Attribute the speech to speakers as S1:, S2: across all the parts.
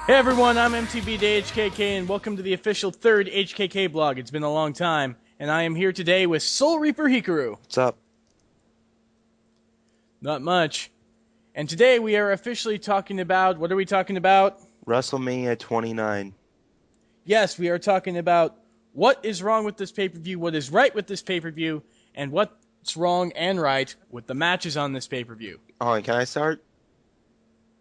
S1: Hey everyone, I'm MTB to HKK, and welcome to the official third HKK blog. It's been a long time, and I am here today with SoulReaperHikuru.
S2: What's up?
S1: Not much. And today we are officially talking about, what are we talking about?
S2: Wrestlemania 29.
S1: Yes, we are talking about what is wrong with this pay-per-view, what is right with this pay-per-view, and what's wrong and right with the matches on this pay-per-view.
S2: Oh, and can I start?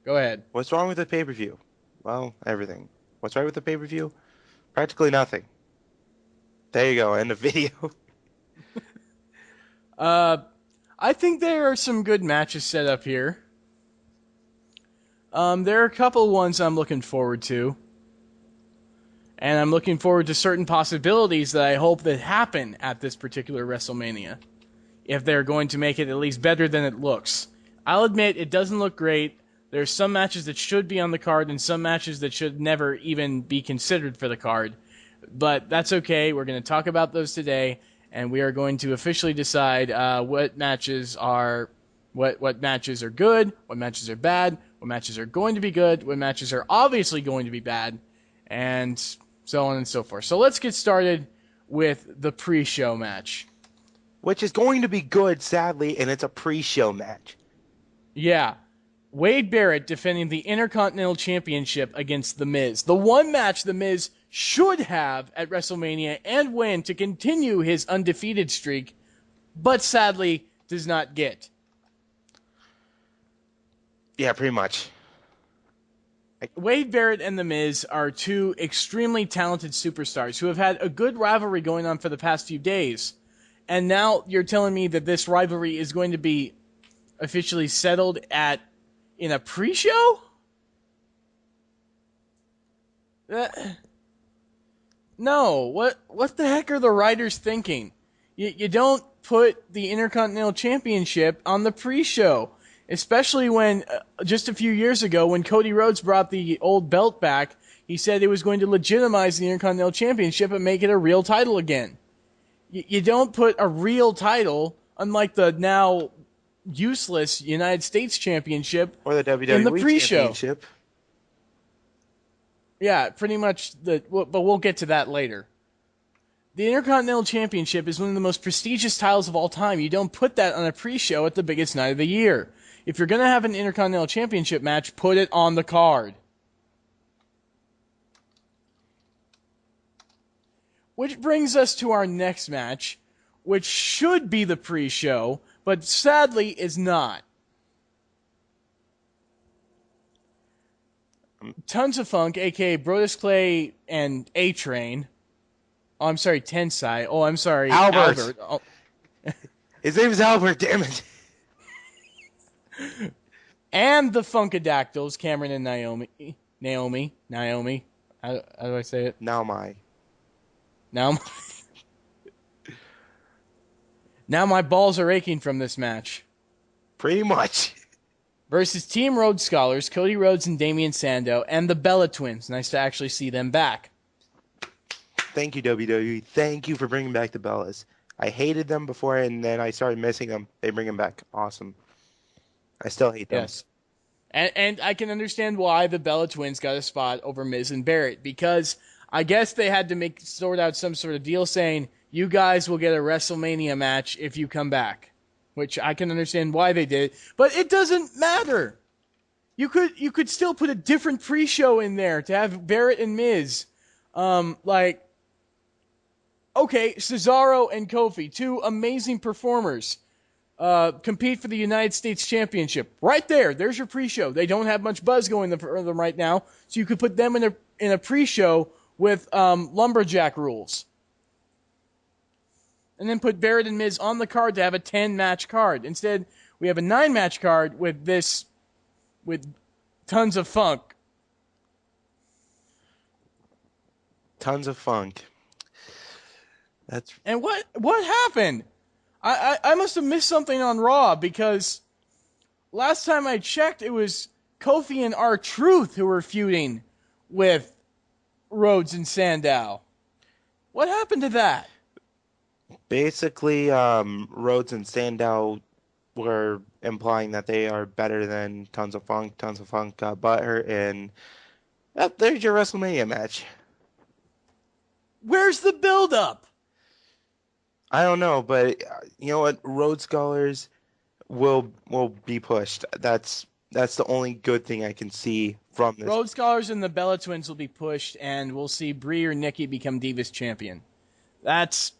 S1: Go ahead.
S2: What's wrong with the pay-per-view? Well, everything. What's right with the pay-per-view? Practically nothing. There you go, end of video.
S1: I think there are some good matches set up here. There are a couple ones I'm looking forward to. And I'm looking forward to certain possibilities that I hope that happen at this particular WrestleMania. If they're going to make it at least better than it looks. I'll admit, it doesn't look great. There's some matches that should be on the card and some matches that should never even be considered for the card. But that's okay. We're going to talk about those today, and we are going to officially decide what matches are what matches are good, what matches are bad, what matches are going to be good, what matches are obviously going to be bad, and so on and so forth. So let's get started with the pre-show match.
S2: Which is going to be good, sadly, and it's a pre-show match.
S1: Yeah. Wade Barrett defending the Intercontinental Championship against The Miz. The one match The Miz should have at WrestleMania and win to continue his undefeated streak, but sadly does not get.
S2: Yeah, pretty much.
S1: Wade Barrett and The Miz are two extremely talented superstars who have had a good rivalry going on for the past few days. And now you're telling me that this rivalry is going to be officially settled in a pre-show? No. What the heck are the writers thinking? You don't put the Intercontinental Championship on the pre-show. Especially when, just a few years ago, when Cody Rhodes brought the old belt back, he said it was going to legitimize the Intercontinental Championship and make it a real title again. You don't put a real title, unlike the now useless United States Championship,
S2: Or the WWE
S1: in the pre-show.
S2: Championship.
S1: Yeah, pretty much. But we'll get to that later. The Intercontinental Championship is one of the most prestigious titles of all time. You don't put that on a pre-show at the biggest night of the year. If you're going to have an Intercontinental Championship match, put it on the card. Which brings us to our next match, which should be the pre-show, but sadly is not. Tons of Funk, a.k.a. Brodus Clay and A-Train. Oh, I'm sorry, Tensai. Oh, I'm sorry,
S2: Albert.
S1: Oh.
S2: His name is Albert, damn it.
S1: And the Funkadactyls, Cameron and Naomi. How do I say it?
S2: Now my
S1: balls are aching from this match.
S2: Pretty much.
S1: Versus Team Rhodes Scholars, Cody Rhodes and Damian Sandow, and the Bella Twins. Nice to actually see them back.
S2: Thank you, WWE. Thank you for bringing back the Bellas. I hated them before, and then I started missing them. They bring them back. Awesome. I still hate them.
S1: Yes. And I can understand why the Bella Twins got a spot over Miz and Barrett, because I guess they had to sort out some sort of deal saying, you guys will get a WrestleMania match if you come back, which I can understand why they did, but it doesn't matter. You could still put a different pre-show in there to have Barrett and Miz, okay, Cesaro and Kofi, two amazing performers, compete for the United States Championship. Right there, there's your pre-show. They don't have much buzz going for them right now, so you could put them in a pre-show with lumberjack rules. And then put Barrett and Miz on the card to have a 10-match card. Instead, we have a 9-match card with Tons of Funk.
S2: Tons of Funk.
S1: And what happened? I must have missed something on Raw, because last time I checked, it was Kofi and R-Truth who were feuding with Rhodes and Sandow. What happened to that?
S2: Basically, Rhodes and Sandow were implying that they are better than Tons of Funk. Tons of Funk got butthurt, and There's your WrestleMania match.
S1: Where's the build-up?
S2: I don't know, but you know what? Road Scholars will be pushed. That's the only good thing I can see from this.
S1: Road Scholars and the Bella Twins will be pushed, and we'll see Brie or Nikki become Divas Champion. That's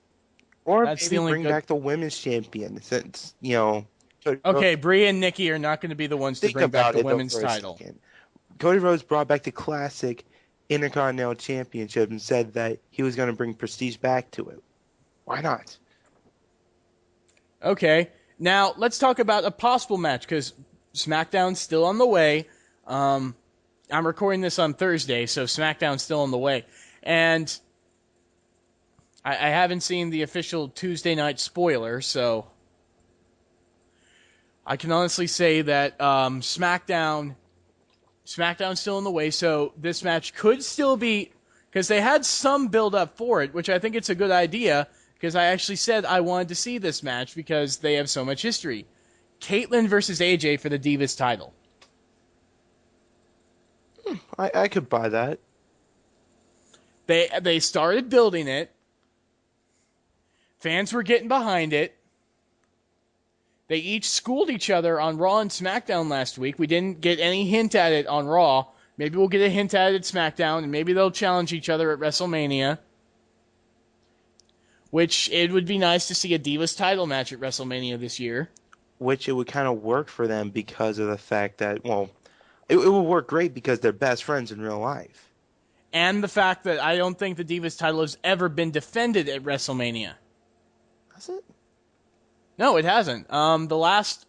S2: Maybe
S1: the only
S2: bring
S1: good...
S2: back the women's champion, since
S1: Okay, Brie and Nikki are not going to be the ones to
S2: think
S1: bring back
S2: about
S1: the
S2: it though
S1: women's
S2: for a
S1: title.
S2: second. Cody Rhodes brought back the classic Intercontinental Championship and said that he was going to bring prestige back to it. Why not?
S1: Okay, now let's talk about a possible match, because SmackDown's still on the way. I'm recording this on Thursday, so SmackDown's still on the way. And I haven't seen the official Tuesday night spoiler, so I can honestly say that SmackDown's still in the way, so this match could still be, because they had some build up for it, which I think it's a good idea, because I actually said I wanted to see this match because they have so much history. Kaitlyn versus AJ for the Divas title.
S2: I could buy that.
S1: They started building it. Fans were getting behind it. They each schooled each other on Raw and SmackDown last week. We didn't get any hint at it on Raw. Maybe we'll get a hint at it at SmackDown, and maybe they'll challenge each other at WrestleMania. Which, it would be nice to see a Divas title match at WrestleMania this year.
S2: Which it would kind of work for them because of the fact that, well, it would work great because they're best friends in real life.
S1: And the fact that I don't think the Divas title has ever been defended at WrestleMania.
S2: Has it?
S1: No, it hasn't. The last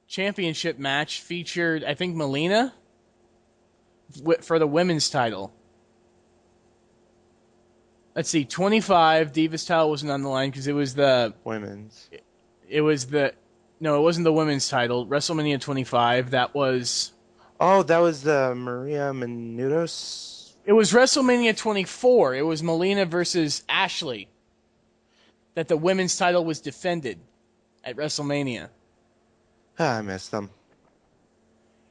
S1: championship match featured, I think, Melina for the women's title. Let's see, 25, Divas title wasn't on the line because it was the...
S2: Women's.
S1: No, it wasn't the women's title. WrestleMania 25, that was...
S2: Oh, that was the Maria Menounos?
S1: It was WrestleMania 24. It was Melina versus Ashley that the women's title was defended at WrestleMania.
S2: I missed them.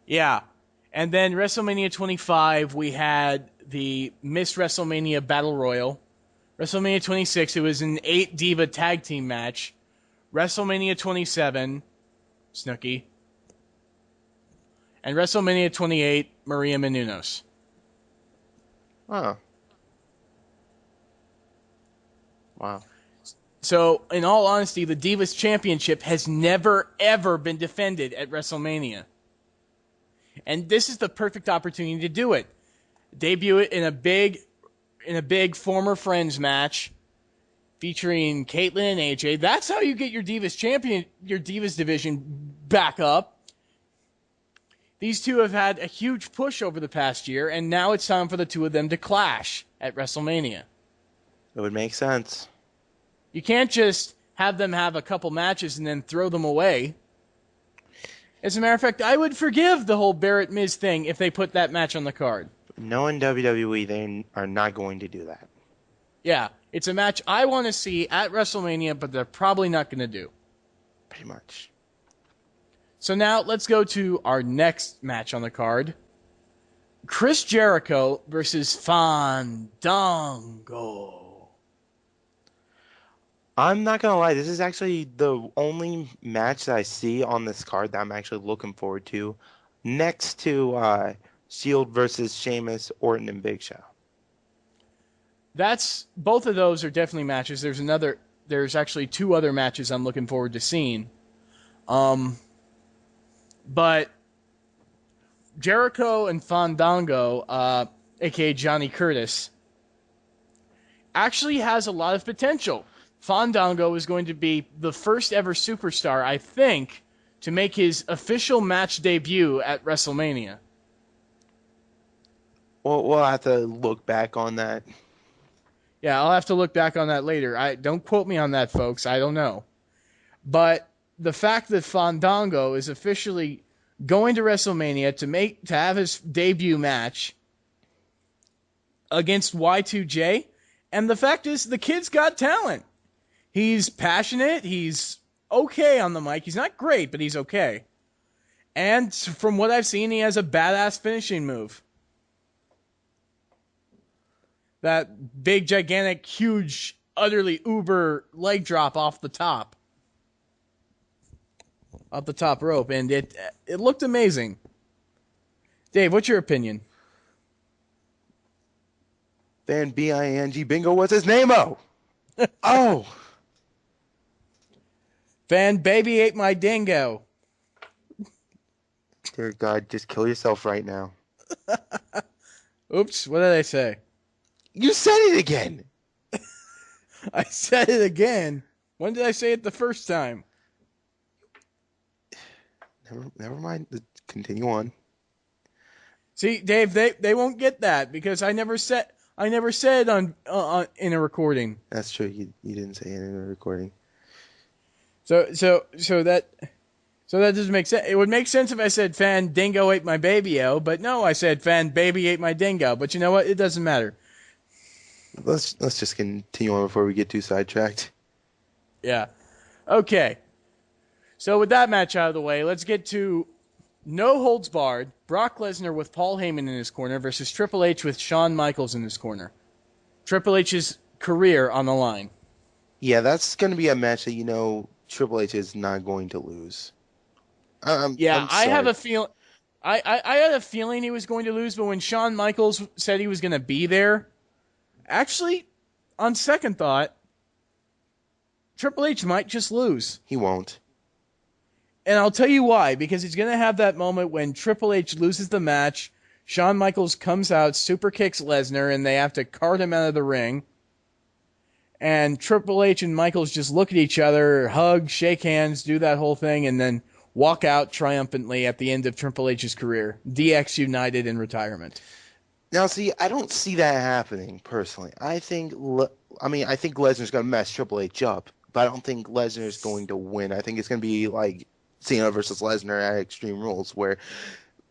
S1: Yeah. And then WrestleMania 25, we had the Miss WrestleMania Battle Royal. WrestleMania 26, it was an 8-diva tag team match. WrestleMania 27, Snooki. And WrestleMania 28, Maria Menounos.
S2: Oh. Wow.
S1: So, in all honesty, the Divas Championship has never, ever been defended at WrestleMania. And this is the perfect opportunity to do it. Debut it in a big former friends match featuring Kaitlyn and AJ. That's how you get your Divas division back up. These two have had a huge push over the past year, and now it's time for the two of them to clash at WrestleMania.
S2: It would make sense.
S1: You can't just have them have a couple matches and then throw them away. As a matter of fact, I would forgive the whole Barrett Miz thing if they put that match on the card.
S2: Knowing WWE, they are not going to do that.
S1: Yeah, it's a match I want to see at WrestleMania, but they're probably not going to do.
S2: Pretty much.
S1: So now let's go to our next match on the card. Chris Jericho versus Fandango.
S2: I'm not going to lie. This is actually the only match that I see on this card that I'm actually looking forward to. Next to Shield versus Sheamus, Orton, and Big Show.
S1: Both of those are definitely matches. There's actually two other matches I'm looking forward to seeing. But Jericho and Fandango, aka Johnny Curtis, actually has a lot of potential. Fandango is going to be the first ever superstar, I think, to make his official match debut at WrestleMania.
S2: Well, we'll have to look back on that.
S1: Yeah, I'll have to look back on that later. Don't quote me on that, folks. I don't know. But the fact that Fandango is officially going to WrestleMania to have his debut match against Y2J, and the fact is the kid's got talent. He's passionate. He's okay on the mic. He's not great, but he's okay. And from what I've seen, he has a badass finishing move. that big, gigantic, huge, utterly uber leg drop off the top rope, and it looked amazing. Dave, what's your opinion?
S2: Fan B-I-N-G bingo, what's his name-o? Oh!
S1: Fan baby ate my dingo.
S2: Dear God, just kill yourself right now.
S1: Oops, what did I say?
S2: You said it again!
S1: I said it again. When did I say it the first time?
S2: Never mind. Continue on.
S1: See, Dave, they won't get that because I never said on in a recording.
S2: That's true. You didn't say it in a recording.
S1: So that doesn't make sense. It would make sense if I said fan dingo ate my baby-o, but no, I said fan baby ate my dingo. But you know what? It doesn't matter.
S2: Let's just continue on before we get too sidetracked.
S1: Yeah. Okay. So with that match out of the way, let's get to no holds barred. Brock Lesnar with Paul Heyman in his corner versus Triple H with Shawn Michaels in his corner. Triple H's career on the line.
S2: Yeah, that's going to be a match that Triple H is not going to lose. I'm
S1: I have a feel. I had a feeling he was going to lose, but when Shawn Michaels said he was going to be there, actually, on second thought, Triple H might just lose.
S2: He won't.
S1: And I'll tell you why, because he's going to have that moment when Triple H loses the match, Shawn Michaels comes out, super kicks Lesnar, and they have to cart him out of the ring. And Triple H and Michaels just look at each other, hug, shake hands, do that whole thing, and then walk out triumphantly at the end of Triple H's career. DX United in retirement.
S2: Now, see, I don't see that happening, personally. I think Lesnar's going to mess Triple H up, but I don't think Lesnar's going to win. I think it's going to be like Cena versus Lesnar at Extreme Rules, where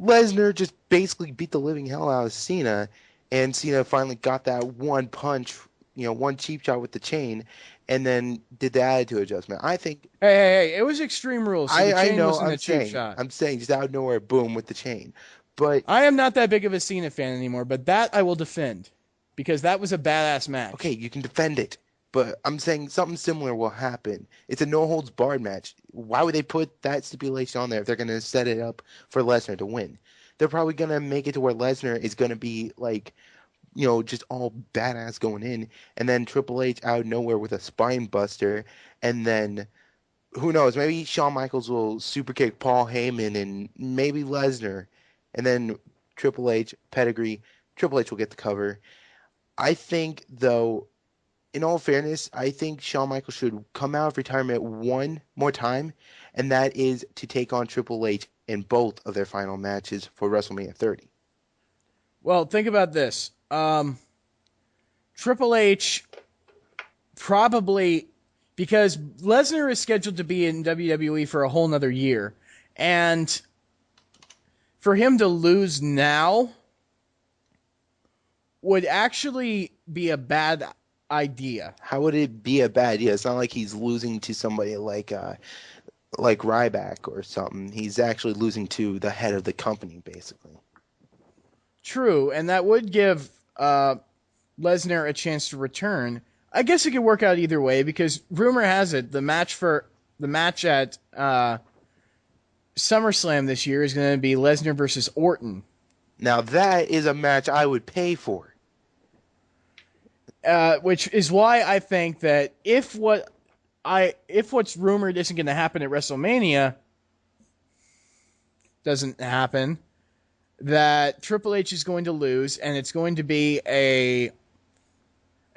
S2: Lesnar just basically beat the living hell out of Cena, and Cena finally got that one punch, one cheap shot with the chain, and then did the attitude adjustment. I think...
S1: Hey, it was Extreme Rules, so the chain wasn't a cheap shot.
S2: I'm saying just out of nowhere, boom, with the chain. But
S1: I am not that big of a Cena fan anymore, but that I will defend, because that was a badass match.
S2: Okay, you can defend it. But I'm saying something similar will happen. It's a no-holds-barred match. Why would they put that stipulation on there if they're going to set it up for Lesnar to win? They're probably going to make it to where Lesnar is going to be just all badass going in, and then Triple H out of nowhere with a spine buster, and then who knows, maybe Shawn Michaels will super kick Paul Heyman and maybe Lesnar, and then Triple H pedigree, Triple H will get the cover. I think, though, in all fairness, I think Shawn Michaels should come out of retirement one more time, and that is to take on Triple H in both of their final matches for WrestleMania 30.
S1: Well, think about this. Triple H probably, because Lesnar is scheduled to be in WWE for a whole nother year, and for him to lose now would actually be a bad idea.
S2: How would it be a bad idea? It's not like he's losing to somebody like Ryback or something. He's actually losing to the head of the company, basically.
S1: True, and that would give Lesnar a chance to return. I guess it could work out either way, because rumor has it the match at SummerSlam this year is going to be Lesnar versus Orton. Now
S2: that is a match I would pay for.
S1: Which is why I think that if what's rumored isn't going to happen at WrestleMania doesn't happen, that Triple H is going to lose, and it's going to be an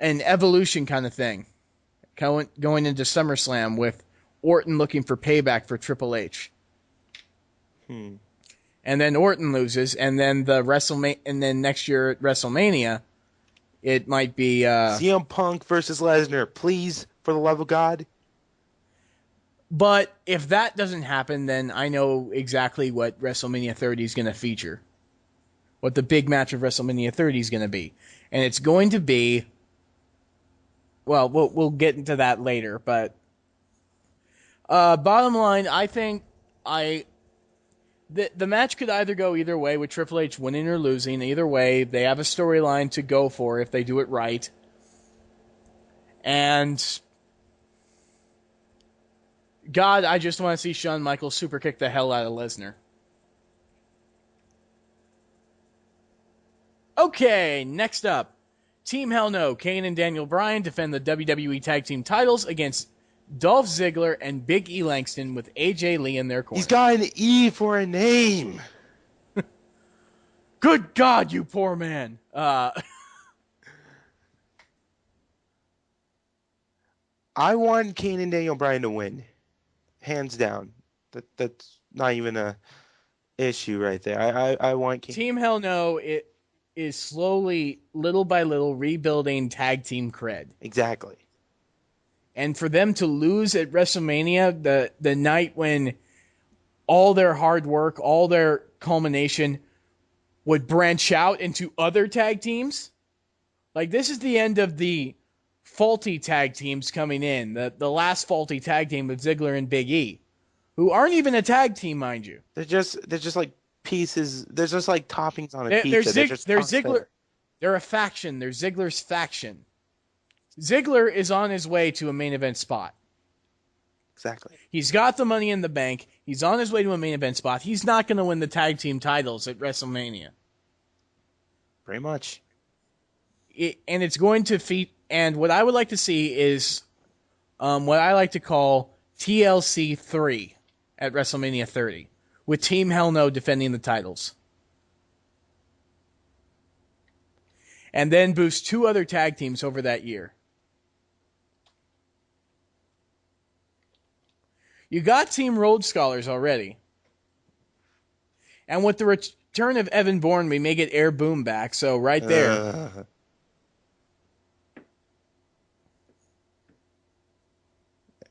S1: evolution kind of thing, going into SummerSlam with Orton looking for payback for Triple H. And then Orton loses, and then and then next year at WrestleMania, it might be
S2: CM Punk versus Lesnar, please, for the love of God.
S1: But if that doesn't happen, then I know exactly what WrestleMania 30 is going to feature. What the big match of WrestleMania 30 is going to be. And it's going to be... Well, we'll get into that later, but... bottom line, I think The match could either go either way, with Triple H winning or losing. Either way, they have a storyline to go for if they do it right. And God, I just want to see Shawn Michaels super kick the hell out of Lesnar. Okay, next up. Team Hell No, Kane and Daniel Bryan defend the WWE Tag Team titles against Dolph Ziggler and Big E Langston with AJ Lee in their corner.
S2: He's got an E for a name.
S1: Good God, you poor man.
S2: I want Kane and Daniel Bryan to win. Hands down. That's not even a issue right there. I want Kane.
S1: Team Hell No is slowly, little by little, rebuilding tag team cred.
S2: Exactly.
S1: And for them to lose at WrestleMania, the night when all their hard work, all their culmination would branch out into other tag teams, like this is the end of the faulty tag teams coming in. The last faulty tag team of Ziggler and Big E, who aren't even a tag team, mind you.
S2: They're just like pieces. They're just like toppings on a pizza.
S1: They're Ziggler. They're a faction. They're Ziggler's faction. Ziggler is on his way to a main event spot.
S2: Exactly.
S1: He's got the money in the bank. He's on his way to a main event spot. He's not going to win the tag team titles at WrestleMania.
S2: Pretty much.
S1: And it's going to feat. And what I would like to see is what I like to call TLC 3 at WrestleMania 30, with Team Hell No defending the titles. And then boost 2 other tag teams over that year. You got Team Rhodes Scholars already. And with the return of Evan Bourne, we may get Air Boom back. So right there.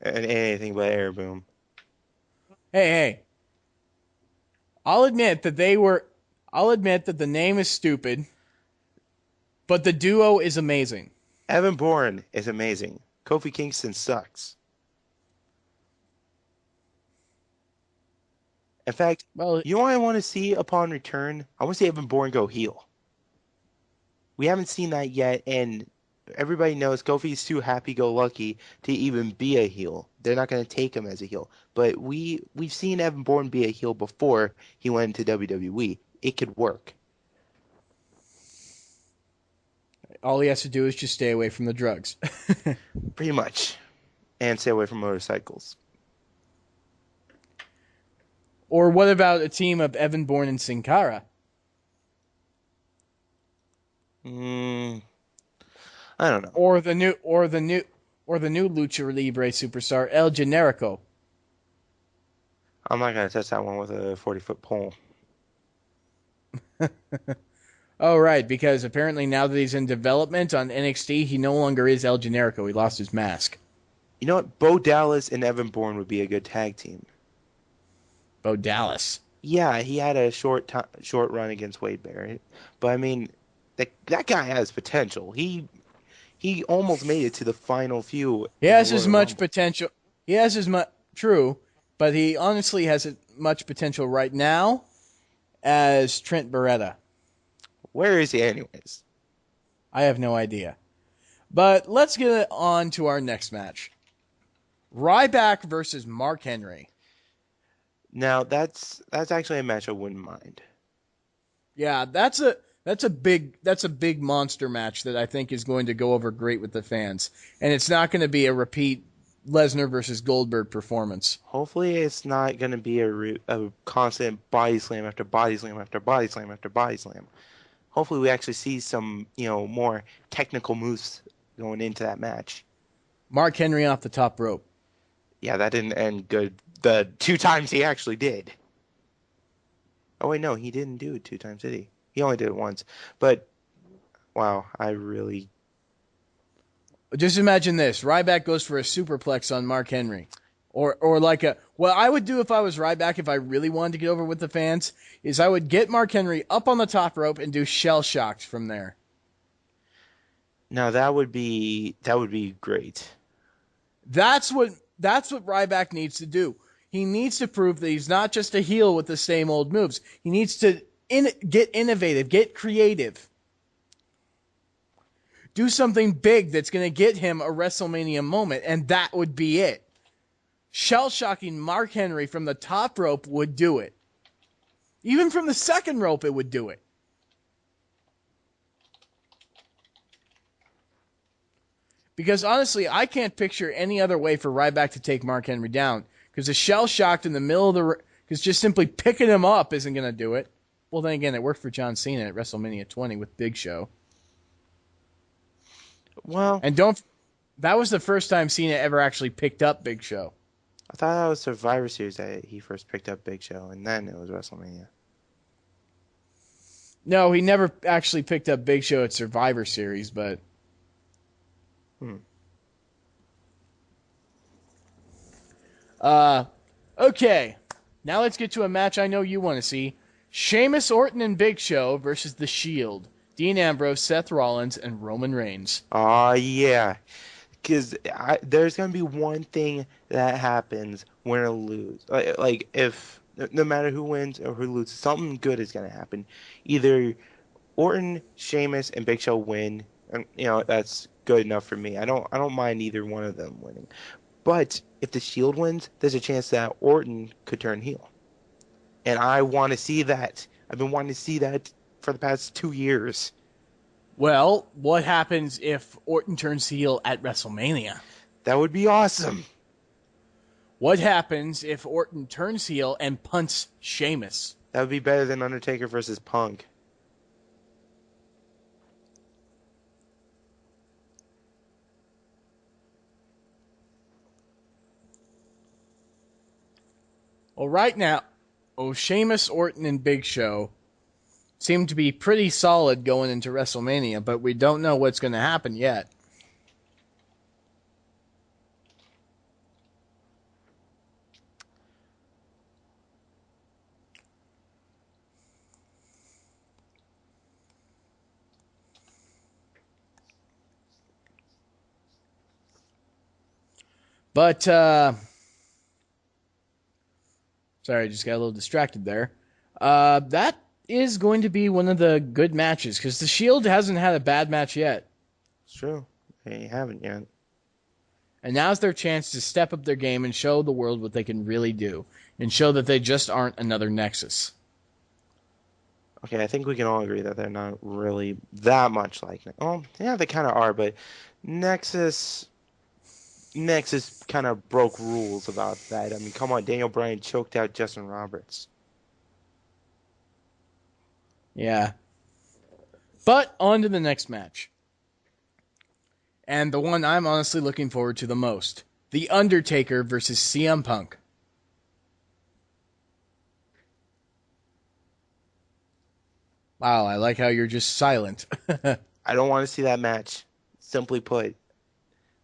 S2: Anything but Air Boom.
S1: Hey. I'll admit that the name is stupid, but the duo is amazing.
S2: Evan Bourne is amazing. Kofi Kingston sucks. In fact, you know what I want to see upon return? I want to see Evan Bourne go heel. We haven't seen that yet, and everybody knows Kofi's too happy-go-lucky to even be a heel. They're not going to take him as a heel. But we've seen Evan Bourne be a heel before he went into WWE. It could work.
S1: All he has to do is just stay away from the drugs.
S2: Pretty much. And stay away from motorcycles.
S1: Or what about a team of Evan Bourne and Sin Cara?
S2: I don't know.
S1: Or the new Lucha Libre superstar El Generico.
S2: I'm not gonna touch that one with a 40-foot pole.
S1: Oh, right, because apparently now that he's in development on NXT, he no longer is El Generico. He lost his mask.
S2: You know what? Bo Dallas and Evan Bourne would be a good tag team.
S1: Bo Dallas.
S2: Yeah, he had a short run against Wade Barrett, but I mean, that guy has potential. He almost made it to the final few.
S1: He has as much potential. He has as much true, but he honestly has as much potential right now as Trent Beretta.
S2: Where is he, anyways?
S1: I have no idea. But let's get on to our next match: Ryback versus Mark Henry.
S2: Now that's actually a match I wouldn't mind.
S1: Yeah, that's a big monster match that I think is going to go over great with the fans, and it's not going to be a repeat Lesnar versus Goldberg performance.
S2: Hopefully, it's not going to be a constant body slam after body slam after body slam after body slam. Hopefully, we actually see some more technical moves going into that match.
S1: Mark Henry off the top rope.
S2: Yeah, that didn't end good. The 2 times he actually did. Oh wait, no, he didn't do it 2 times, did he? He only did it once. But wow, I really
S1: just imagine this: Ryback goes for a superplex on Mark Henry, or like what I would do if I was Ryback, if I really wanted to get over with the fans, is I would get Mark Henry up on the top rope and do shell shocks from there.
S2: Now that would be great.
S1: That's what Ryback needs to do. He needs to prove that he's not just a heel with the same old moves. He needs to get innovative, get creative. Do something big that's going to get him a WrestleMania moment, and that would be it. Shell-shocking Mark Henry from the top rope would do it. Even from the second rope, it would do it. Because honestly, I can't picture any other way for Ryback to take Mark Henry down. Because the shell-shocked in the middle of the... Because just simply picking him up isn't going to do it. Well, then again, it worked for John Cena at WrestleMania 20 with Big Show.
S2: Well...
S1: And that was the first time Cena ever actually picked up Big Show.
S2: I thought that was Survivor Series that he first picked up Big Show, and then it was WrestleMania.
S1: No, he never actually picked up Big Show at Survivor Series, but... Okay. Now let's get to a match I know you want to see. Sheamus, Orton, and Big Show versus The Shield. Dean Ambrose, Seth Rollins, and Roman Reigns.
S2: Yeah. Because there's going to be one thing that happens win or lose. Like if no matter who wins or who loses, something good is going to happen. Either Orton, Sheamus, and Big Show win, and that's good enough for me. I don't mind either one of them winning. But if the Shield wins, there's a chance that Orton could turn heel. And I want to see that. I've been wanting to see that for the past 2 years.
S1: Well, what happens if Orton turns heel at WrestleMania?
S2: That would be awesome.
S1: What happens if Orton turns heel and punts Sheamus?
S2: That would be better than Undertaker versus Punk.
S1: Well, right now, Sheamus, Orton, and Big Show seem to be pretty solid going into WrestleMania, but we don't know what's going to happen yet. But, sorry, I just got a little distracted there. That is going to be one of the good matches, because the Shield hasn't had a bad match yet.
S2: It's true. They haven't yet.
S1: And now's their chance to step up their game and show the world what they can really do, and show that they just aren't another Nexus.
S2: Okay, I think we can all agree that they're not really that much like... Oh, yeah, they kind of are, but Nexus kind of broke rules about that. I mean, come on, Daniel Bryan choked out Justin Roberts.
S1: Yeah. But on to the next match. And the one I'm honestly looking forward to the most. The Undertaker versus CM Punk. Wow, I like how you're just silent.
S2: I don't want to see that match. Simply put,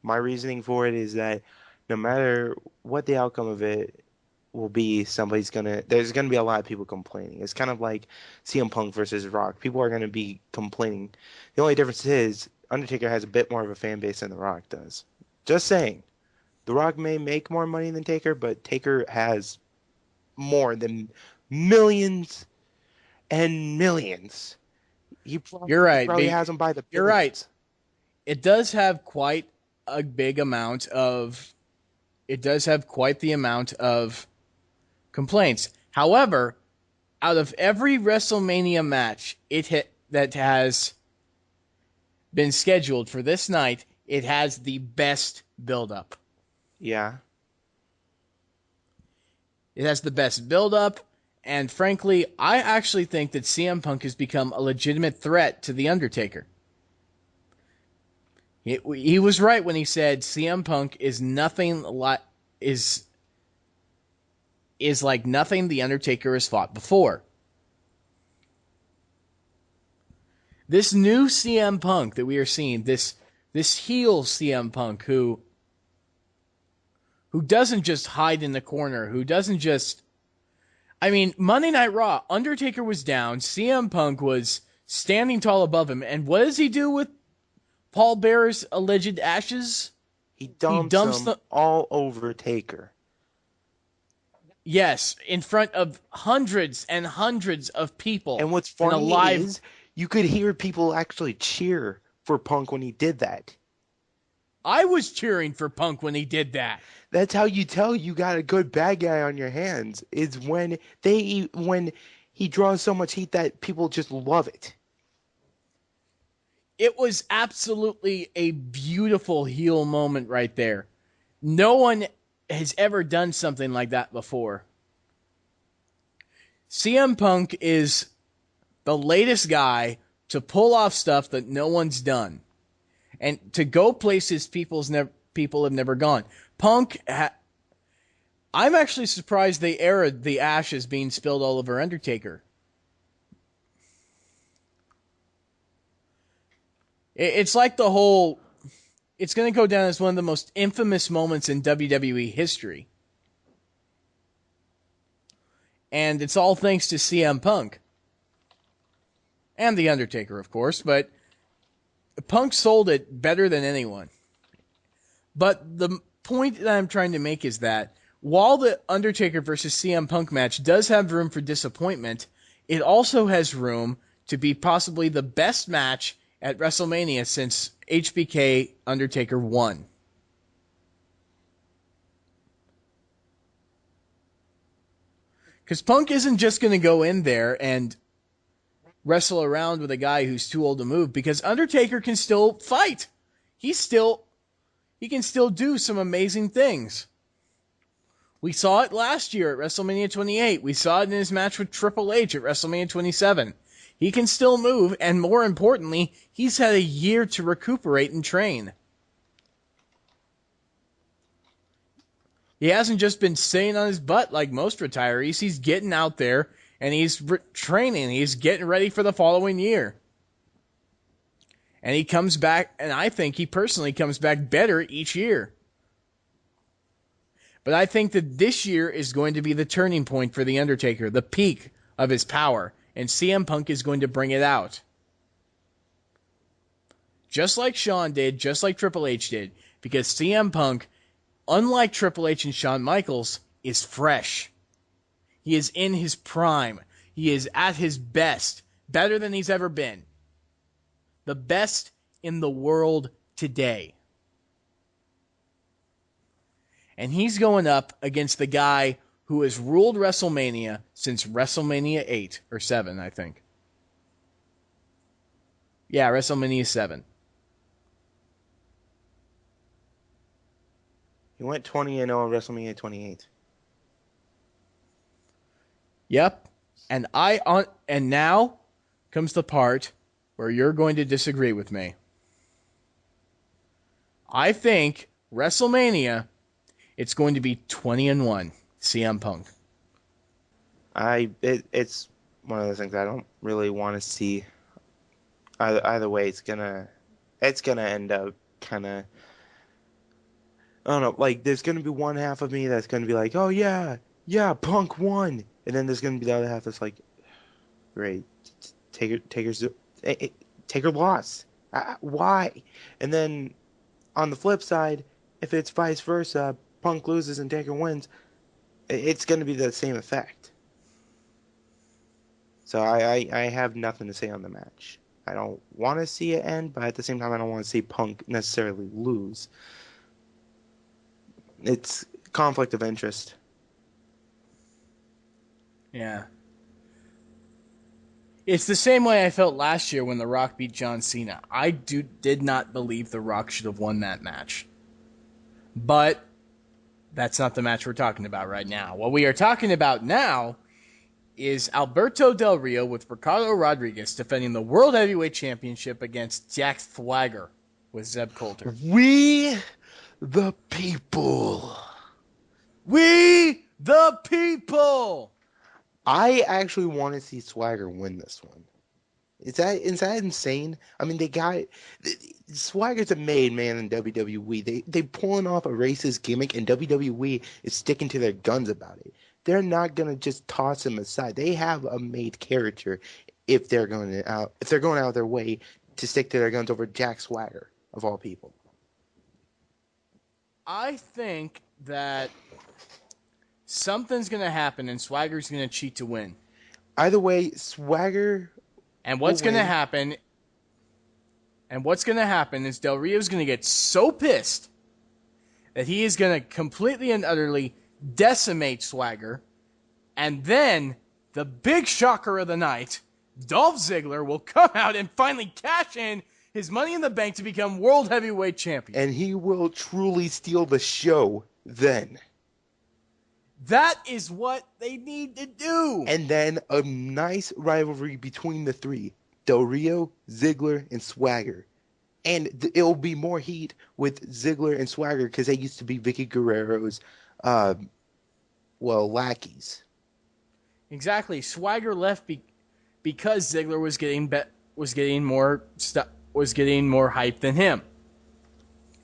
S2: my reasoning for it is that no matter what the outcome of it will be, there's gonna be a lot of people complaining. It's kind of like CM Punk versus Rock. People are gonna be complaining. The only difference is Undertaker has a bit more of a fan base than The Rock does. Just saying. The Rock may make more money than Taker, but Taker has more than millions and millions.
S1: You're right.
S2: He probably has them by the billions.
S1: You're right. It does have quite a big amount of... It does have quite the amount of complaints. However, out of every WrestleMania match that has been scheduled for this night, it has the best build-up.
S2: Yeah.
S1: It has the best build-up, and frankly, I actually think that CM Punk has become a legitimate threat to The Undertaker. He was right when he said CM Punk is like nothing The Undertaker has fought before. This new CM Punk that we are seeing, this heel CM Punk who doesn't just hide in the corner, who doesn't just... I mean, Monday Night Raw, Undertaker was down, CM Punk was standing tall above him, and what does he do with Paul Bearer's alleged ashes?
S2: He dumps them all over Taker.
S1: Yes, in front of hundreds and hundreds of people
S2: And what's
S1: in a
S2: funny
S1: live.
S2: is you could hear people actually cheer for Punk when he did that.
S1: I was cheering for Punk when he did that.
S2: That's how you tell you got a good bad guy on your hands. Is when he draws so much heat that people just love it.
S1: It was absolutely a beautiful heel moment right there. No one has ever done something like that before. CM Punk is the latest guy to pull off stuff that no one's done, and to go places people have never gone. I'm actually surprised they aired the ashes being spilled all over Undertaker. It's like the whole. It's going to go down as one of the most infamous moments in WWE history. And it's all thanks to CM Punk. And The Undertaker, of course, but Punk sold it better than anyone. But the point that I'm trying to make is that while the Undertaker versus CM Punk match does have room for disappointment, it also has room to be possibly the best match at WrestleMania since HBK Undertaker won. Because Punk isn't just going to go in there and wrestle around with a guy who's too old to move, because Undertaker can still fight. He can still do some amazing things. We saw it last year at WrestleMania 28. We saw it in his match with Triple H at WrestleMania 27. He can still move, and more importantly, he's had a year to recuperate and train. He hasn't just been sitting on his butt like most retirees. He's getting out there, and he's training. He's getting ready for the following year. And he comes back, and I think he personally comes back better each year. But I think that this year is going to be the turning point for The Undertaker, the peak of his power, and CM Punk is going to bring it out. Just like Shawn did, just like Triple H did, because CM Punk, unlike Triple H and Shawn Michaels, is fresh. He is in his prime. He is at his best, better than he's ever been. The best in the world today. And he's going up against the guy who has ruled WrestleMania since WrestleMania 8 or 7, I think. Yeah, WrestleMania 7.
S2: He went 20-0 in WrestleMania 28.
S1: Yep. And now comes the part where you're going to disagree with me. I think WrestleMania, it's going to be 20-1 CM Punk.
S2: It's one of those things I don't really want to see. Either way, it's gonna end up kind of, I don't know, like there's gonna be one half of me that's gonna be like, oh yeah, Punk won, and then there's gonna be the other half that's like, great, Taker's Taker lost. Why? And then on the flip side, if it's vice versa, Punk loses and Taker wins, it's gonna be the same effect. So I have nothing to say on the match. I don't want to see it end, but at the same time, I don't want to see Punk necessarily lose. It's conflict of interest.
S1: Yeah. It's the same way I felt last year when The Rock beat John Cena. I did not believe The Rock should have won that match. But that's not the match we're talking about right now. What we are talking about now is Alberto Del Rio with Ricardo Rodriguez defending the World Heavyweight Championship against Jack Swagger with Zeb Coulter.
S2: We the people.
S1: We the people!
S2: I actually want to see Swagger win this one. Is that insane? I mean, Swagger's a made man in WWE. They pulling off a racist gimmick, and WWE is sticking to their guns about it. They're not gonna just toss him aside. They have a made character if they're going out of their way to stick to their guns over Jack Swagger of all people.
S1: I think that something's going to happen and Swagger's going to cheat to win.
S2: Either way, Swagger
S1: And what's going to happen is Del Rio's going to get so pissed that he is going to completely and utterly decimate Swagger. And then the big shocker of the night, Dolph Ziggler will come out and finally cash in his Money in the Bank to become World Heavyweight Champion.
S2: And he will truly steal the show then.
S1: That is what they need to do.
S2: And then a nice rivalry between the three. Del Rio, Ziggler, and Swagger. And it'll be more heat with Ziggler and Swagger because they used to be Vicky Guerrero's, lackeys.
S1: Exactly. Swagger left because Ziggler was getting more hype than him.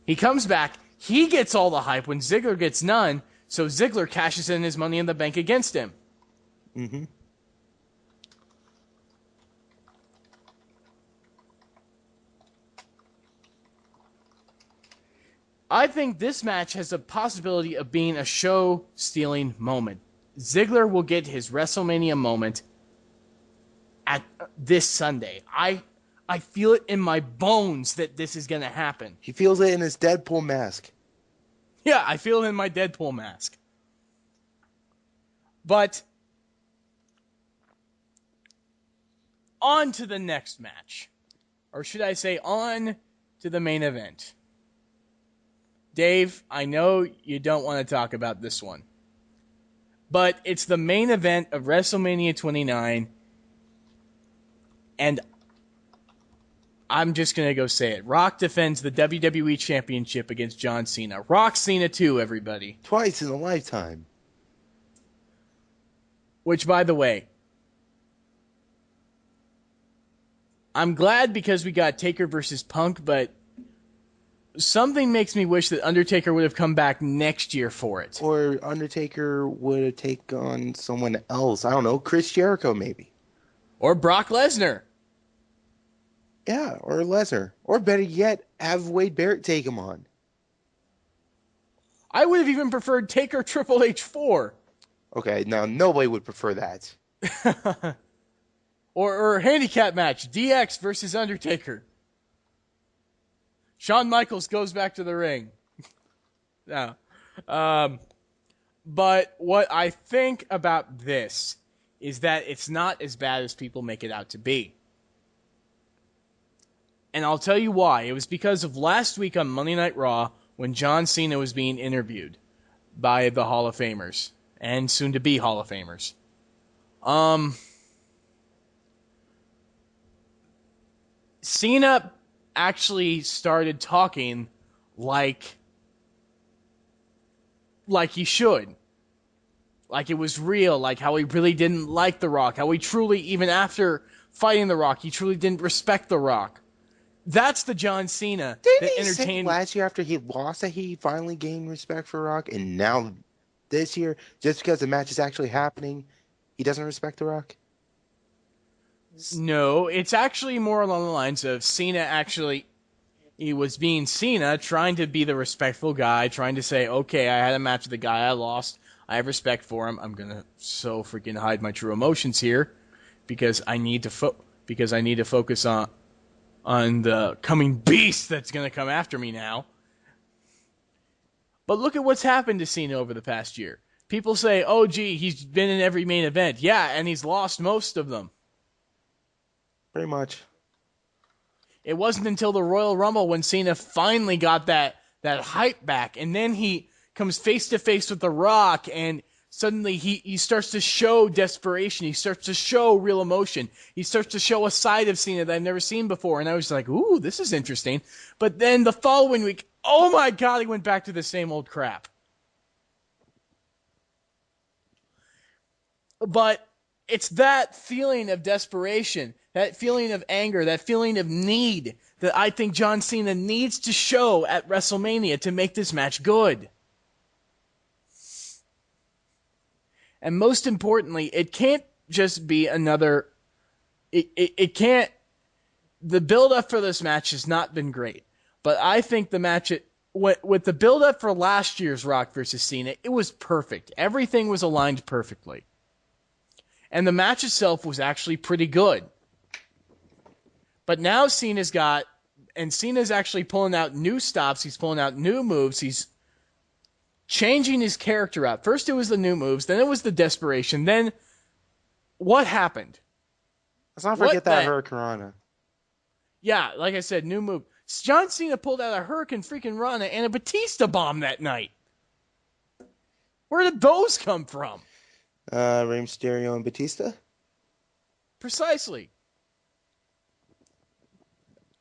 S1: He comes back. He gets all the hype when Ziggler gets none. So Ziggler cashes in his Money in the Bank against him.
S2: Mm-hmm.
S1: I think this match has a possibility of being a show-stealing moment. Ziggler will get his WrestleMania moment at this Sunday. I feel it in my bones that this is going to happen.
S2: He feels it in his Deadpool mask.
S1: Yeah, I feel it in my Deadpool mask. But on to the next match. Or should I say on to the main event. Dave, I know you don't want to talk about this one. But it's the main event of WrestleMania 29. And I'm just going to go say it. Rock defends the WWE Championship against John Cena. Rock Cena 2, everybody.
S2: Twice in a lifetime.
S1: Which, by the way, I'm glad because we got Taker versus Punk, but something makes me wish that Undertaker would have come back next year for it.
S2: Or Undertaker would have taken on someone else. I don't know, Chris Jericho maybe.
S1: Or Brock Lesnar.
S2: Yeah, or Lesnar. Or better yet, have Wade Barrett take him on.
S1: I would have even preferred Taker Triple H 4.
S2: Okay, now nobody would prefer that.
S1: or a handicap match, DX versus Undertaker. Shawn Michaels goes back to the ring. No. But what I think about this is that it's not as bad as people make it out to be. And I'll tell you why. It was because of last week on Monday Night Raw when John Cena was being interviewed by the Hall of Famers and soon-to-be Hall of Famers. Cena actually started talking like he should. Like it was real, like how he really didn't like The Rock, how he truly, even after fighting The Rock, he truly didn't respect The Rock. That's the John Cena that entertained.
S2: Say last year after he lost that he finally gained respect for Rock, and now this year, just because the match is actually happening, he doesn't respect The Rock?
S1: No, it's actually more along the lines of Cena he was being Cena, trying to be the respectful guy, trying to say, okay, I had a match with the guy I lost, I have respect for him, I'm gonna so freaking hide my true emotions here, because I need to focus on the coming beast that's gonna come after me now. But look at what's happened to Cena over the past year. People say, oh gee, he's been in every main event. Yeah, and he's lost most of them.
S2: Pretty much.
S1: It wasn't until the Royal Rumble when Cena finally got that hype back, and then he comes face to face with The Rock, and suddenly he starts to show desperation. He starts to show real emotion. He starts to show a side of Cena that I've never seen before, and I was like, ooh, this is interesting. But then the following week, oh my God, he went back to the same old crap. But it's that feeling of desperation, that feeling of anger, that feeling of need that I think John Cena needs to show at WrestleMania to make this match good. And most importantly, it can't just be another... It can't... The build-up for this match has not been great. But I think the match with the build-up for last year's Rock versus Cena, it was perfect. Everything was aligned perfectly. And the match itself was actually pretty good. But now Cena's actually pulling out new stops. He's pulling out new moves. He's changing his character out. First it was the new moves, then it was the desperation. Then what happened?
S2: Let's not forget that Hurricanrana.
S1: Yeah, like I said, new move. John Cena pulled out a Hurricane freaking Rana and a Batista bomb that night. Where did those come from?
S2: Rey Mysterio and Batista?
S1: Precisely.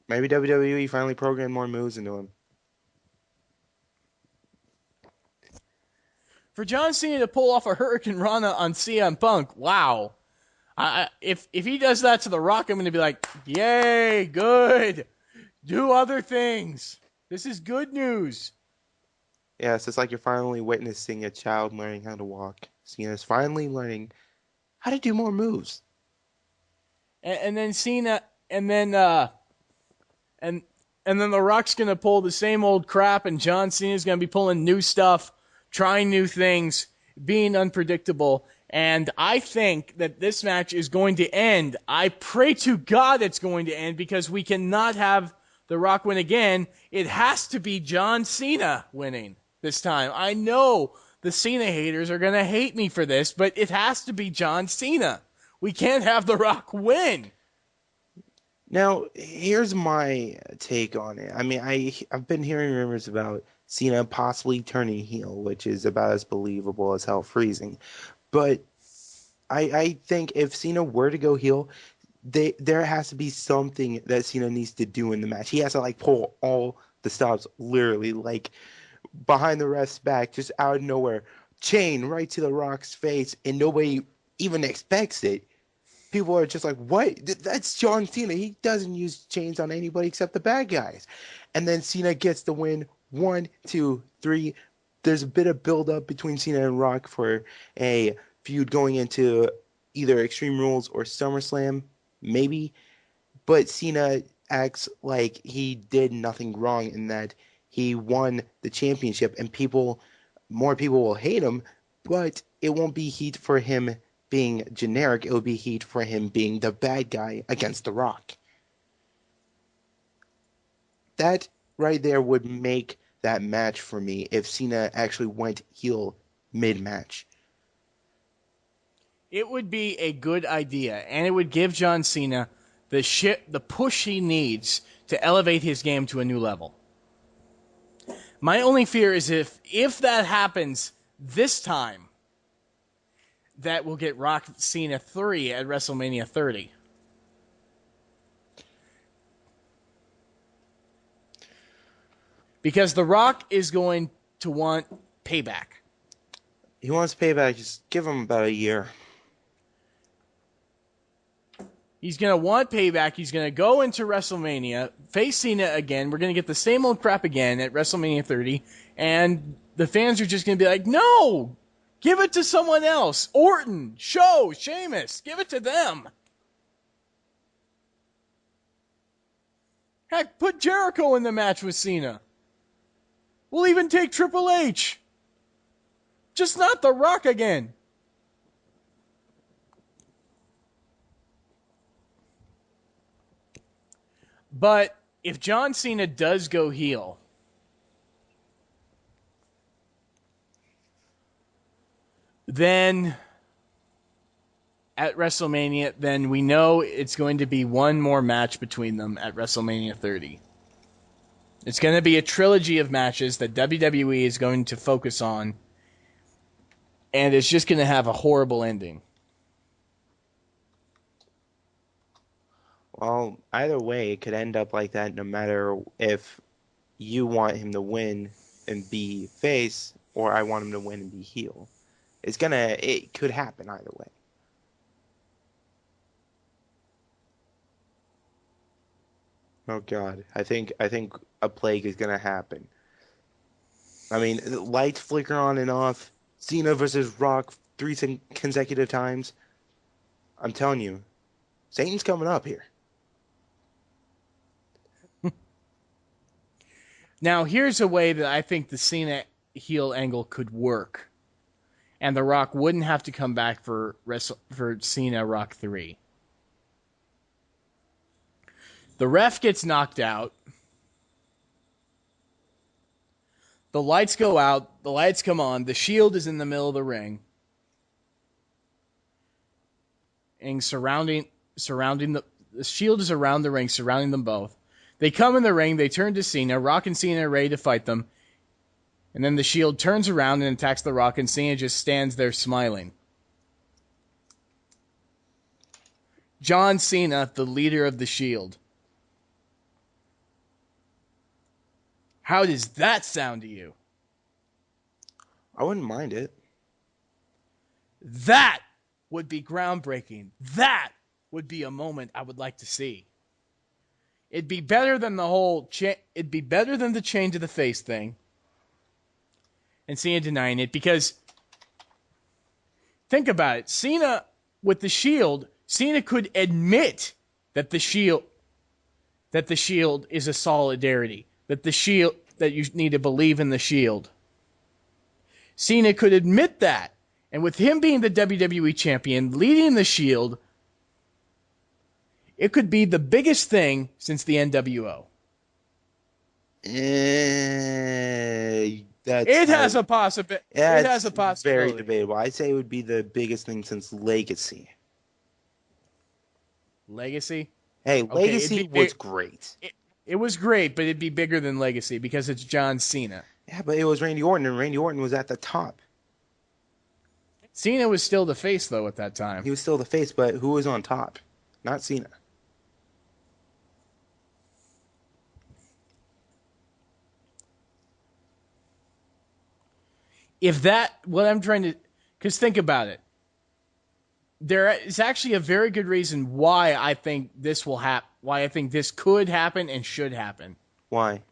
S2: Maybe WWE finally programmed more moves into him.
S1: For John Cena to pull off a Hurricane Rana on CM Punk, wow. If he does that to The Rock, I'm going to be like, yay, good. Do other things. This is good news.
S2: Yes, it's like you're finally witnessing a child learning how to walk. Cena's finally learning how to do more moves.
S1: And then Cena, and then The Rock's going to pull the same old crap, and John Cena's going to be pulling new stuff, trying new things, being unpredictable. And I think that this match is going to end. I pray to God it's going to end, because we cannot have The Rock win again. It has to be John Cena winning this time. I know the Cena haters are going to hate me for this, but it has to be John Cena. We can't have The Rock win.
S2: Now, here's my take on it. I mean, I've been hearing rumors about Cena possibly turning heel, which is about as believable as hell freezing. But I think if Cena were to go heel, there has to be something that Cena needs to do in the match. He has to like pull all the stops, literally, like behind the ref's back, just out of nowhere, chain right to The Rock's face, and nobody even expects it. People are just like, what? That's John Cena. He doesn't use chains on anybody except the bad guys. And then Cena gets the win. 1, 2, 3. There's a bit of build-up between Cena and Rock for a feud going into either Extreme Rules or SummerSlam, maybe. But Cena acts like he did nothing wrong in that he won the championship, and more people will hate him, but it won't be heat for him being generic. It would be heat for him being the bad guy against The Rock. That right there would make that match for me if Cena actually went heel mid-match.
S1: It would be a good idea, and it would give John Cena the push he needs to elevate his game to a new level. My only fear is if that happens this time, that will get Rock Cena 3 at WrestleMania 30. Because The Rock is going to want payback.
S2: He wants payback. Just give him about a year.
S1: He's going to want payback. He's going to go into WrestleMania, face Cena again. We're going to get the same old crap again at WrestleMania 30. And the fans are just going to be like, no! Give it to someone else. Orton, Show, Sheamus. Give it to them. Heck, put Jericho in the match with Cena. We'll even take Triple H. Just not The Rock again. But if John Cena does go heel, then at WrestleMania, then we know it's going to be one more match between them at WrestleMania 30. It's going to be a trilogy of matches that WWE is going to focus on, and it's just going to have a horrible ending.
S2: Well, either way, it could end up like that no matter if you want him to win and be face, or I want him to win and be heel. It could happen either way. Oh God, I think a plague is gonna happen. I mean, lights flicker on and off. Cena versus Rock 3 consecutive times. I'm telling you, Satan's coming up here.
S1: Now, here's a way that I think the Cena heel angle could work, and The Rock wouldn't have to come back for Cena Rock 3. The ref gets knocked out. The lights go out. The lights come on. The Shield is in the middle of the ring. And surrounding the Shield is around the ring, surrounding them both. They come in the ring. They turn to Cena. Rock and Cena are ready to fight them. And then the Shield turns around and attacks The Rock, and Cena just stands there smiling. John Cena, the leader of the Shield. How does that sound to you?
S2: I wouldn't mind it.
S1: That would be groundbreaking. That would be a moment I would like to see. It'd be better than it'd be better than the chain to the face thing. And Cena denying it, because think about it. Cena with the Shield, Cena could admit that the Shield is a solidarity. That you need to believe in the Shield. Cena could admit that. And with him being the WWE champion, leading the Shield, it could be the biggest thing since the NWO. It has a possibility.
S2: Very debatable. I'd say it would be the biggest thing since Legacy.
S1: Legacy?
S2: Hey, Legacy was great.
S1: It was great, but it'd be bigger than Legacy because it's John Cena.
S2: Yeah, but it was Randy Orton, and Randy Orton was at the top.
S1: Cena was still the face, though, at that time.
S2: He was still the face, but who was on top? Not Cena.
S1: Because think about it. There is actually a very good reason why I think this will happen. Why I think this could happen and should happen.
S2: Why?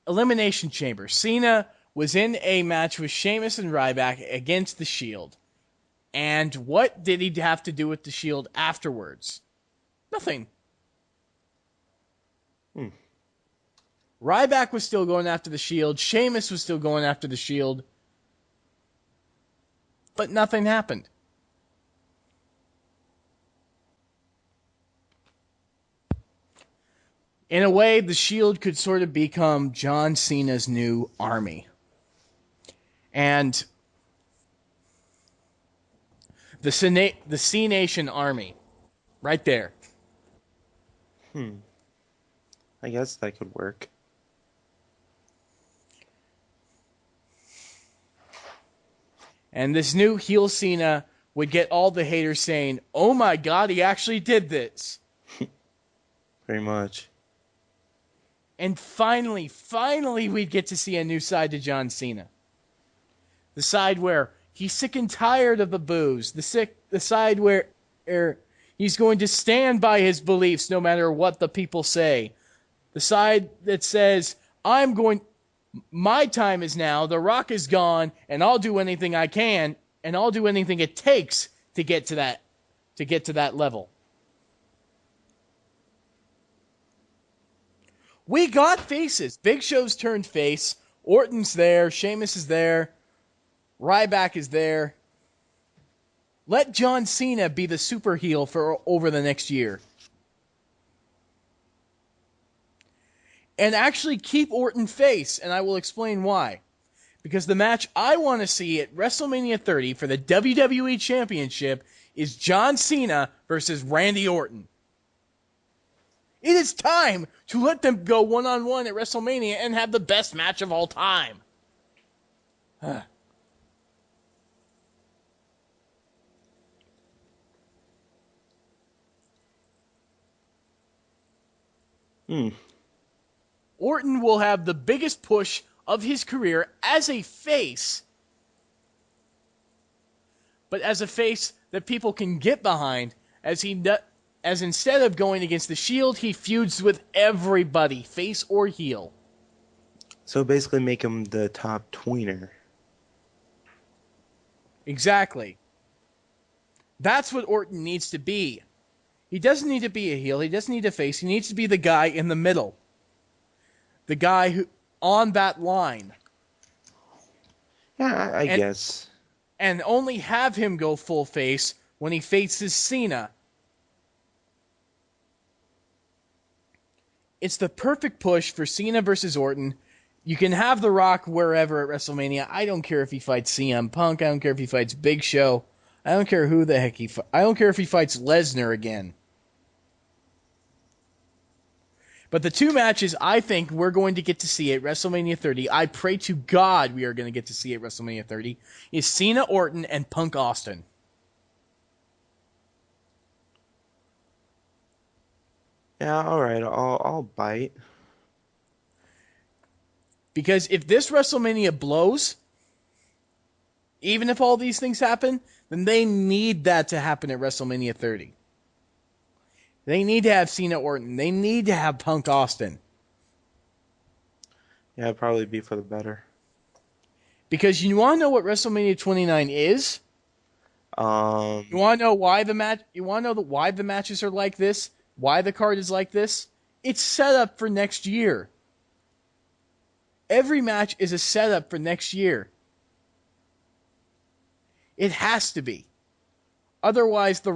S1: Elimination Chamber. Cena was in a match with Sheamus and Ryback against the Shield. And what did he have to do with the Shield afterwards? Nothing. Ryback was still going after the Shield. Sheamus was still going after the Shield. But nothing happened. In a way, the Shield could sort of become John Cena's new army. And the C Nation army, right there.
S2: I guess that could work.
S1: And this new heel Cena would get all the haters saying, "Oh my God, he actually did this."
S2: Pretty much.
S1: And finally, we'd get to see a new side to John Cena. The side where he's sick and tired of the boos. The side where he's going to stand by his beliefs no matter what the people say. The side that says, my time is now, The Rock is gone, and I'll do anything I can, and I'll do anything it takes to get to that level. We got faces. Big Show's turned face. Orton's there. Sheamus is there. Ryback is there. Let John Cena be the super heel for over the next year. And actually keep Orton face, and I will explain why. Because the match I want to see at WrestleMania 30 for the WWE Championship is John Cena versus Randy Orton. It is time to let them go one-on-one at WrestleMania and have the best match of all time. Orton will have the biggest push of his career as a face, but as a face that people can get behind, as instead of going against the Shield, he feuds with everybody, face or heel.
S2: So basically make him the top tweener.
S1: Exactly. That's what Orton needs to be. He doesn't need to be a heel. He doesn't need a face. He needs to be the guy in the middle. the guy who on that line.
S2: Yeah, I guess.
S1: And only have him go full face when he faces Cena. It's the perfect push for Cena versus Orton. You can have The Rock wherever at WrestleMania. I don't care if he fights CM Punk. I don't care if he fights Big Show. I don't care who the heck I don't care if he fights Lesnar again. But the two matches I think we're going to get to see at WrestleMania 30, I pray to God we are going to get to see at WrestleMania 30, is Cena Orton and Punk Austin.
S2: Yeah, all right, I'll bite.
S1: Because if this WrestleMania blows, even if all these things happen, then they need that to happen at WrestleMania 30. They need to have Cena Orton. They need to have Punk Austin.
S2: Yeah, it'd probably be for the better.
S1: Because you want to know what WrestleMania 29 is? You want to know why the match? You want to know why the matches are like this? Why the card is like this? It's set up for next year. Every match is a setup for next year. It has to be. Otherwise, the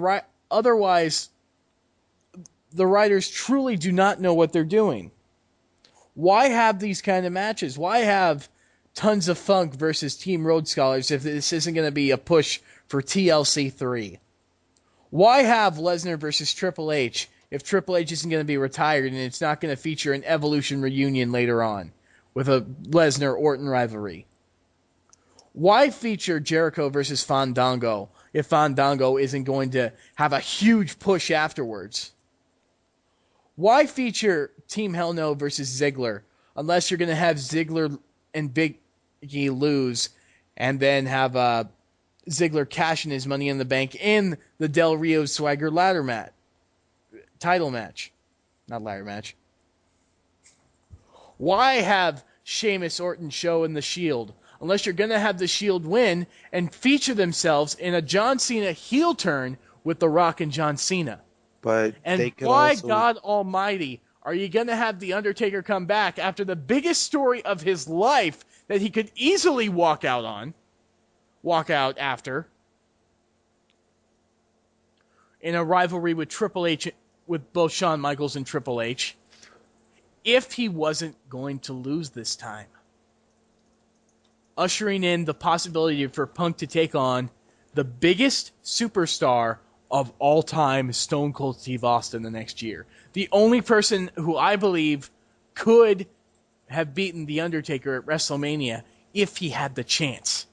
S1: writers truly do not know what they're doing. Why have these kind of matches? Why have Tons of Funk versus Team Road Scholars if this isn't going to be a push for TLC 3? Why have Lesnar versus Triple H if Triple H isn't going to be retired and it's not going to feature an Evolution reunion later on with a Lesnar-Orton rivalry? Why feature Jericho versus Fandango if Fandango isn't going to have a huge push afterwards? Why feature Team Hell No versus Ziggler unless you're going to have Ziggler and Big E lose and then have Ziggler cash in his Money in the Bank in the Del Rio Swagger title match. Not ladder match. Why have Sheamus, Orton, Show, and The Shield unless you're going to have The Shield win and feature themselves in a John Cena heel turn with The Rock and John Cena?
S2: But
S1: and
S2: they could
S1: why,
S2: also...
S1: God Almighty, are you going to have The Undertaker come back after the biggest story of his life that he could easily walk out after, in a rivalry with Triple H, with both Shawn Michaels and Triple H, if he wasn't going to lose this time? Ushering in the possibility for Punk to take on the biggest superstar of all time, Stone Cold Steve Austin, the next year. The only person who I believe could have beaten The Undertaker at WrestleMania if he had the chance.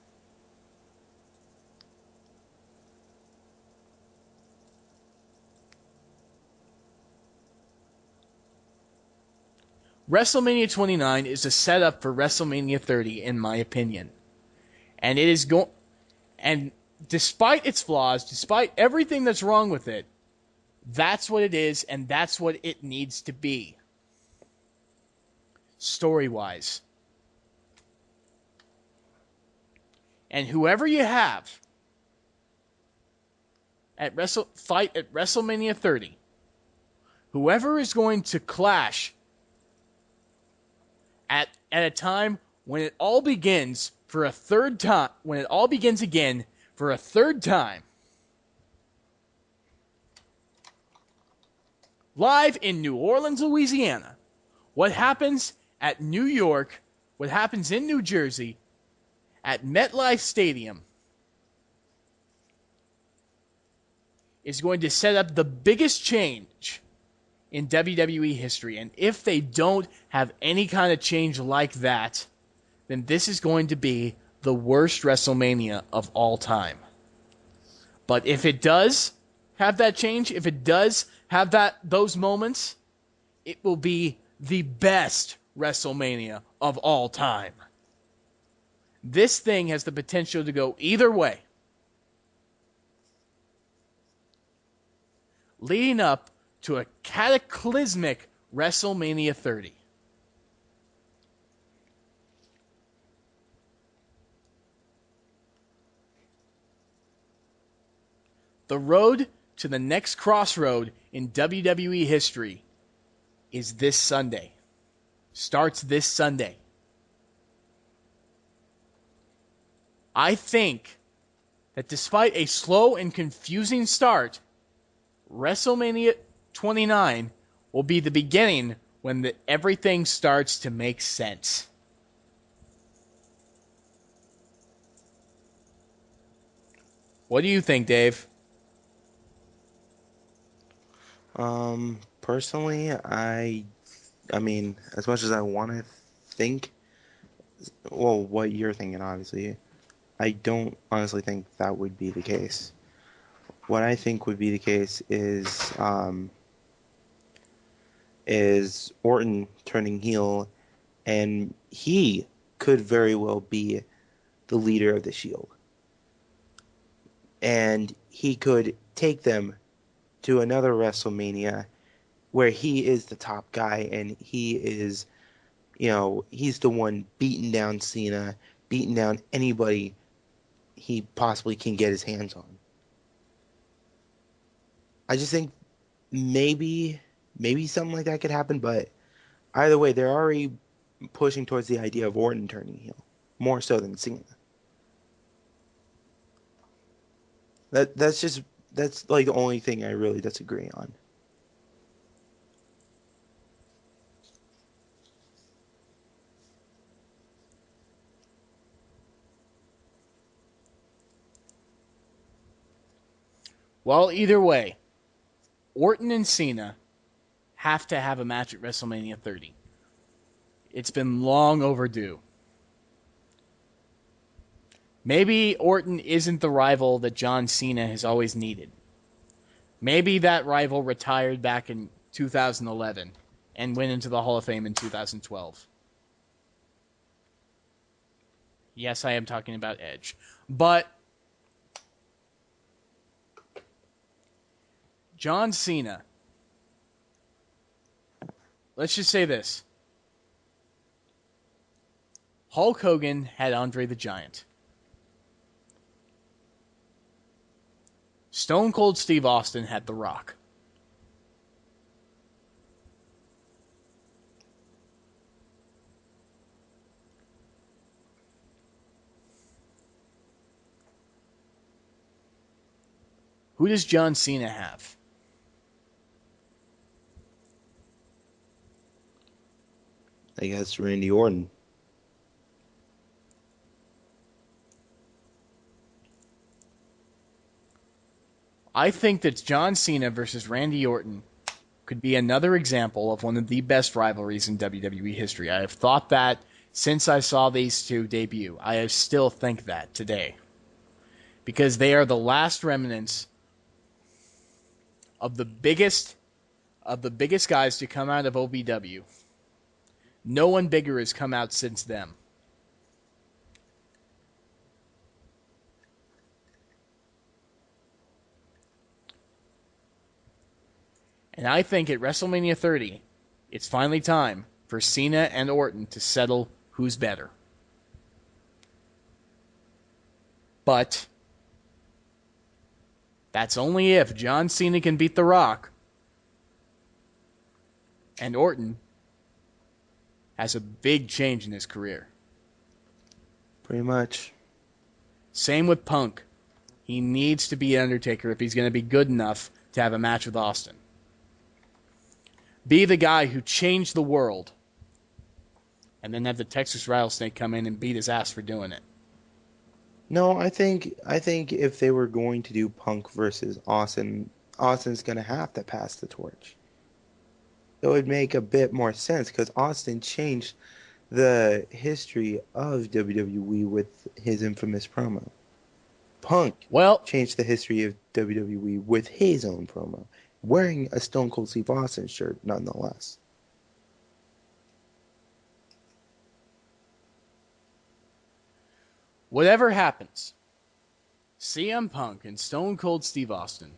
S1: WrestleMania 29 is a setup for WrestleMania 30, in my opinion. And it is and despite its flaws, despite everything that's wrong with it, that's what it is, and that's what it needs to be. Story-wise. And whoever you have fight at WrestleMania 30, whoever is going to clash at a time when it all begins for a third time, when it all begins again for a third time, live in New Orleans, Louisiana. What happens at New York, what happens in New Jersey, at MetLife Stadium, is going to set up the biggest change in WWE history. And if they don't have any kind of change like that, then this is going to be the worst WrestleMania of all time. But if it does have that change, if it does have those moments, it will be the best WrestleMania of all time. This thing has the potential to go either way. Leading up to a cataclysmic WrestleMania 30. The road to the next crossroad in WWE history is this Sunday. starts this Sunday. I think that despite a slow and confusing start, WrestleMania 29 will be the beginning when everything starts to make sense. What do you think, Dave?
S2: Personally, I mean, as much as I want to think, well, what you're thinking, obviously, I don't honestly think that would be the case. What I think would be the case is Orton turning heel, and he could very well be the leader of the Shield. And he could take them to another WrestleMania where he is the top guy and he is, he's the one beating down Cena, beating down anybody he possibly can get his hands on. I just think maybe something like that could happen, but either way, they're already pushing towards the idea of Orton turning heel, more so than Cena. That's like the only thing I really disagree on.
S1: Well, either way, Orton and Cena have to have a match at WrestleMania 30. It's been long overdue. Maybe Orton isn't the rival that John Cena has always needed. Maybe that rival retired back in 2011 and went into the Hall of Fame in 2012. Yes, I am talking about Edge. But John Cena, let's just say this. Hulk Hogan had Andre the Giant. Stone Cold Steve Austin had The Rock. Who does John Cena have?
S2: I guess Randy Orton.
S1: I think that John Cena versus Randy Orton could be another example of one of the best rivalries in WWE history. I have thought that since I saw these two debut. I still think that today. Because they are the last remnants of the biggest guys to come out of OVW. No one bigger has come out since them. And I think at WrestleMania 30, it's finally time for Cena and Orton to settle who's better. But that's only if John Cena can beat The Rock and Orton has a big change in his career.
S2: Pretty much.
S1: Same with Punk. He needs to be Undertaker if he's going to be good enough to have a match with Austin. Be the guy who changed the world and then have the Texas Rattlesnake come in and beat his ass for doing it.
S2: No, I think if they were going to do Punk versus Austin, Austin's going to have to pass the torch. It would make a bit more sense because Austin changed the history of WWE with his infamous promo. Punk changed the history of WWE with his own promo, wearing a Stone Cold Steve Austin shirt nonetheless.
S1: Whatever happens, CM Punk and Stone Cold Steve Austin,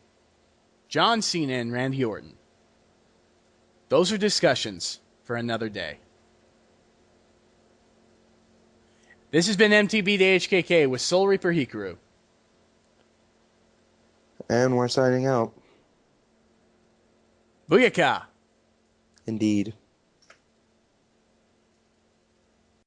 S1: John Cena and Randy Orton, those are discussions for another day. This has been MTB to HKK with SoulReaperHikuru.
S2: And we're signing out.
S1: Booyaka!
S2: Indeed.